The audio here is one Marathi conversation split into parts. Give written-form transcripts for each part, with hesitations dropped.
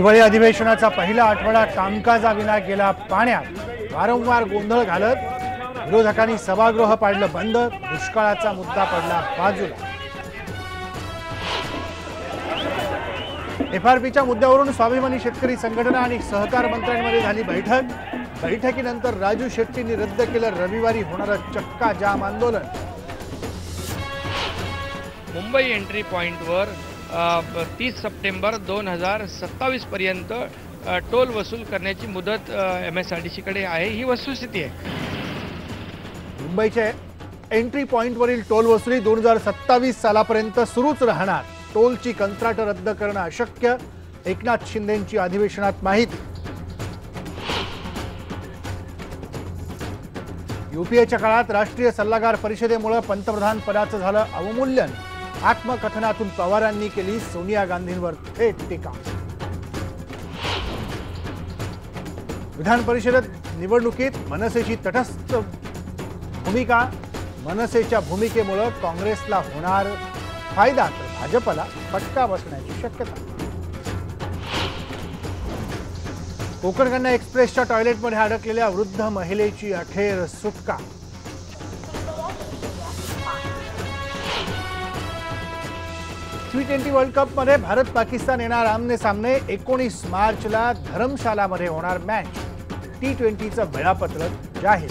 हिवाळी अधिवेशनाचा पहिला आठवडा कामकाजाविना गेला पाण्यात। वारंवार गोंधळ घालत विरोधकांनी सभागृह पाडलं बंद। दुष्काळाचा मुद्दा पडला बाजूला। एफआरपीच्या मुद्द्यावरून स्वाभिमानी शेतकरी संघटना आणि सहकार मंत्र्यांमध्ये झाली बैठक। बैठकीनंतर राजू शेट्टींनी रद्द केलं रविवारी होणारं चक्का जाम आंदोलन। मुंबई एंट्री पॉइंटवर 30 सप्टेंबर 2027 पर्यंत टोल वसूल करण्याची मुदत MSRTC कडे आहे। ही वस्तुस्थिती आहे। मुंबईच्या एंट्री पॉइंटवरील टोल वसुली 2027 सालापर्यंत सुरूच राहणार। टोलची कंत्राट रद्द करणं अशक्य। एकनाथ शिंदेंची अधिवेशनात माहिती। UPAच्या काळात राष्ट्रीय सल्लागार परिषदेमुळे पंतप्रधान पदाचं झालं अवमूल्यन। आत्मकथनातून पवारांनी केली सोनिया गांधींवर थेट टीका। विधान परिषद निवडणुकीत मनसेची तटस्थ भूमिका। मनसेच्या भूमिकेमुळे काँग्रेसला होणार फायदा तर भाजपला फटका बसण्याची शक्यता। कोकण कन्या एक्सप्रेसच्या टॉयलेटमध्ये अडकलेल्या वृद्ध महिलेची अखेर सुटका। T20 वर्ल्ड कप मध्ये भारत पाकिस्तान येणार आमने सामने। 19 मार्चला धर्मशालामध्ये होणार मॅच। T20चं वेळापत्रक जाहीर।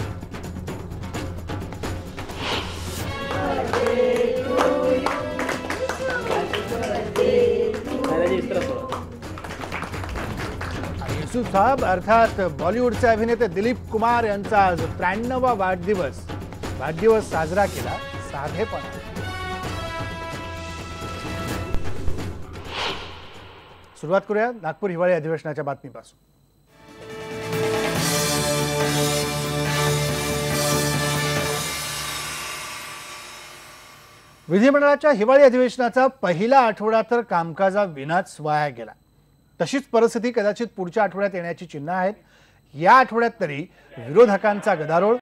युसुफ साहब अर्थात बॉलिवूडचे अभिनेते दिलीप कुमार यांचा आज 93वा वाढदिवस साजरा केला साधेपणा। सुरुवात करूया नागपूर हिवाळी अधिवेशनाच्या बातमीपासून। विधिमंडळाच्या हिवाळी अधिवेशनाचा पहिला आठवडा तर कामकाजाविनाच वाया गेला। तशीच परिस्थिती कदाचित पुढच्या आठवड्यात येण्याची चिन्ह आहेत। या आठवड्यात तरी विरोधकांचा गदारोळ।